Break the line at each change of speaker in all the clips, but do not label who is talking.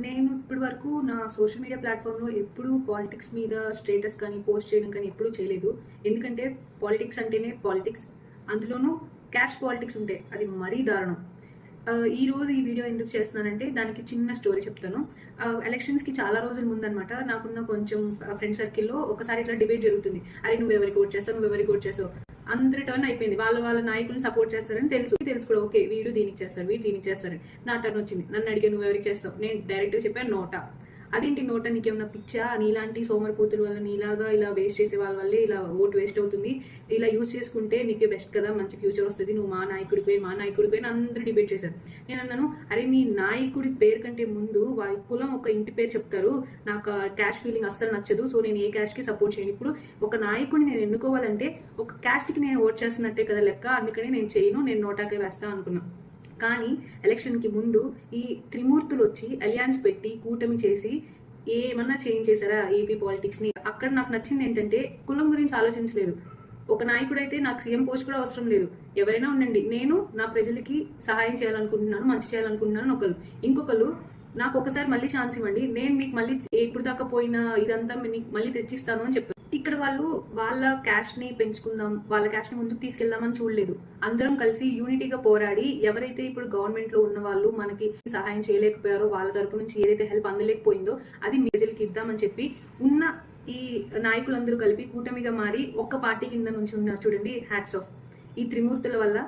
నేను ఇప్పటి వరకు నా సోషల్ మీడియా ప్లాట్ఫామ్‌లో ఎప్పుడూ పాలిటిక్స్ మీద స్టేటస్ కానీ, పోస్ట్ చేయడం కానీ ఎప్పుడూ చేయలేదు. ఎందుకంటే పాలిటిక్స్ అంటేనే పాలిటిక్స్. అందులోనూ క్యాస్ట్ పాలిటిక్స్ ఉంటాయి. అది మరీ దారుణం. ఈరోజు ఈ వీడియో ఎందుకు చేస్తున్నానంటే దానికి చిన్న స్టోరీ చెప్తాను. ఎలక్షన్స్‌కి చాలా రోజుల ముందనమాట నాకున్న కొంచెం ఫ్రెండ్ సర్కిల్‌లో ఒకసారి ఇట్లా డిబేట్ జరుగుతుంది. అరే! నువ్వెవరికి ఓట్ చేస్తావు? నువ్వెవరికి ఓట్ చేస్తావు? అందరి టర్న్ అయిపోయింది. వాళ్ళ నాయకులను సపోర్ట్ చేస్తారని తెలుసు కూడా. ఓకే, వీడు దీనికి చేస్తారు, వీడు దీనికి చేస్తారని. నా టర్న్ వచ్చింది. నన్ను అడిగే నువ్వెవరికి చేస్తావు? నేను డైరెక్ట్‌గా చెప్పాను నోటా. అదేంటి నోటా, నీకేమన్నా పిచ్చా? నీలాంటి సోమరిపోతుల వల్ల, నీలాగా ఇలా వేస్ట్ చేసే వాళ్ళ వల్లే ఇలా ఓటు వేస్ట్ అవుతుంది. ఇలా యూజ్ చేసుకుంటే నీకే బెస్ట్ కదా, మంచి ఫ్యూచర్ వస్తుంది. నువ్వు మా నాయకుడికి అందరూ డిబేట్ చేశారు. నేను అన్నాను, అరే మీ నాయకుడి పేరు కంటే ముందు వాళ్ళ కులం ఒక ఇంటి పేరు చెప్తారు. నాకు క్యాస్ట్ ఫీలింగ్ అస్సలు నచ్చదు. సో నేను ఏ క్యాస్ట్కి సపోర్ట్ చేయను. ఇప్పుడు ఒక నాయకుడిని నేను ఎన్నుకోవాలంటే ఒక క్యాస్ట్కి నేను ఓట్ చేస్తున్నట్టే కదా లెక్క. అందుకని నేను చేయను, నేను నోటాకే వేస్తా అనుకున్నాను. కానీ ఎలక్షన్కి ముందు ఈ త్రిమూర్తులు వచ్చి అలియాన్స్ పెట్టి కూటమి చేసి ఏమన్నా చేంజ్ చేశారా ఏపీ పాలిటిక్స్ని? అక్కడ నాకు నచ్చింది ఏంటంటే కులం గురించి ఆలోచించలేదు. ఒక నాయకుడు అయితే నాకు సీఎం పోస్ట్ కూడా అవసరం లేదు. ఎవరైనా ఉండండి, నేను నా ప్రజలకి సహాయం చేయాలనుకుంటున్నాను, మంచి చేయాలనుకుంటున్నాను ఒకరు. ఇంకొకరు నాకు ఒకసారి మళ్ళీ ఛాన్స్ ఇవ్వండి, నేను మీకు మళ్ళీ ఇప్పుడు దాకా పోయిన ఇదంతా మళ్ళీ తెచ్చిస్తాను అని చెప్పారు. ఇక్కడ వాళ్ళు వాళ్ళ క్యాస్ట్ ని పెంచుకుందాం, వాళ్ళ క్యాస్ట్ ని ముందుకు తీసుకెళ్దామని చూడలేదు. అందరం కలిసి యూనిటీగా పోరాడి ఎవరైతే ఇప్పుడు గవర్నమెంట్ లో ఉన్న వాళ్ళు మనకి సహాయం చేయలేకపోయారో, వాళ్ళ తరపు నుంచి ఏదైతే హెల్ప్ అందలేకపోయిందో అది ప్రజలకి ఇద్దామని చెప్పి ఉన్న ఈ నాయకులందరూ కలిపి కూటమిగా మారి ఒక్క పార్టీ కింద నుంచి ఉన్నారు చూడండి. Hats off. ఈ త్రిమూర్తుల వల్ల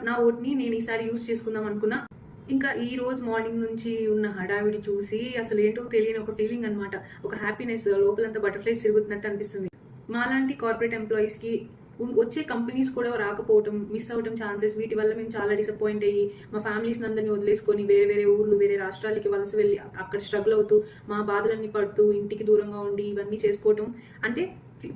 నా ఓట్ని నేను ఈసారి యూజ్ చేసుకుందాం అనుకున్నా. ఇంకా ఈ రోజు మార్నింగ్ నుంచి ఉన్న హడావిడి చూసి అసలు ఏంటో తెలియని ఒక ఫీలింగ్ అనమాట. ఒక హ్యాపీనెస్, లోపలంతా బటర్ఫ్లైస్ తిరుగుతున్నట్టు అనిపిస్తుంది. మాలాంటి కార్పొరేట్ ఎంప్లాయీస్కి వచ్చే కంపెనీస్ కూడా రాకపోవటం, మిస్ అవ్వటం ఛాన్సెస్, వీటి వల్ల మేము చాలా డిసప్పాయింట్ అయ్యి మా ఫ్యామిలీస్ అందరినీ వదిలేసుకొని వేరే వేరే ఊర్లు, వేరే రాష్ట్రాలకి వలస వెళ్ళి అక్కడ స్ట్రగుల్ అవుతూ మా బాధలన్నీ పడుతూ ఇంటికి దూరంగా ఉండి ఇవన్నీ చేసుకోవటం. అంటే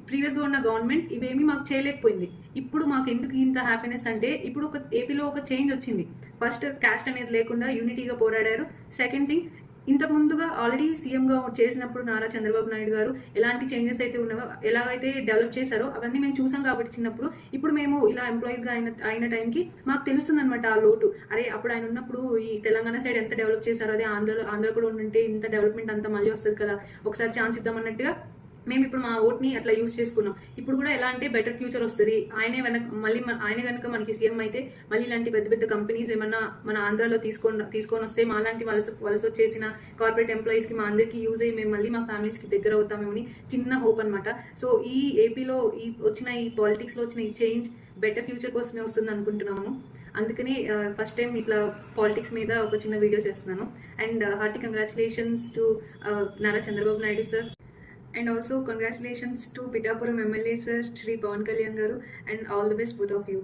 ప్రీవియస్గా ఉన్న గవర్నమెంట్ ఇవేమీ మాకు చేయలేకపోయింది. ఇప్పుడు మాకు ఎందుకు ఇంత హ్యాపీనెస్ అంటే ఇప్పుడు ఒక ఏపీలో ఒక చేంజ్ వచ్చింది. ఫస్ట్ క్యాస్ట్ అనేది లేకుండా యూనిటీగా పోరాడారు. సెకండ్ థింగ్, ఇంతకు ముందుగా ఆల్రెడీ సీఎంగా చేసినప్పుడు నారా చంద్రబాబు నాయుడు గారు ఎలాంటి చేంజెస్ అయితే ఉన్నావో, ఎలాగైతే డెవలప్ చేశారో అవన్నీ మేము చూసాం కాబట్టి చిన్నప్పుడు. ఇప్పుడు మేము ఇలా ఎంప్లాయీస్గా అయిన టైంకి మాకు తెలుస్తుంది అనమాట ఆ లోటు. అరే అప్పుడు ఆయన ఉన్నప్పుడు ఈ తెలంగాణ సైడ్ ఎంత డెవలప్ చేశారో అదే ఆంధ్ర కూడా ఉంటే ఇంత డెవలప్మెంట్ అంతా మళ్ళీ వస్తుంది కదా, ఒకసారి ఛాన్స్ ఇద్దామన్నట్టుగా మేము ఇప్పుడు మా ఓట్ని అట్లా యూజ్ చేసుకున్నాం. ఇప్పుడు కూడా ఎలా అంటే బెటర్ ఫ్యూచర్ వస్తుంది. ఆయన కనుక మనకి సీఎం అయితే మళ్ళీ ఇలాంటి పెద్ద పెద్ద కంపెనీస్ ఏమన్నా మన ఆంధ్రాలో తీసుకొని వస్తే మాలాంటి వలస వచ్చేసిన కార్పొరేట్ ఎంప్లాయీస్కి మా అందరికీ యూజ్ అయ్యి మేము మళ్ళీ మా ఫ్యామిలీస్కి దగ్గర అవుతామేమని చిన్న హోప్ అనమాట. సో ఈ ఏపీలో ఈ పాలిటిక్స్లో వచ్చిన ఈ చేంజ్ బెటర్ ఫ్యూచర్ కోసమే వస్తుంది అనుకుంటున్నాము. అందుకని ఫస్ట్ టైం ఇట్లా పాలిటిక్స్ మీద ఒక చిన్న వీడియో చేస్తున్నాను. And hearty congratulations to Nara Chandrababu Naidu sir. And also congratulations to Pitapuram MLA sir, Shri Pawan Kalyan garu, and all the best both of you.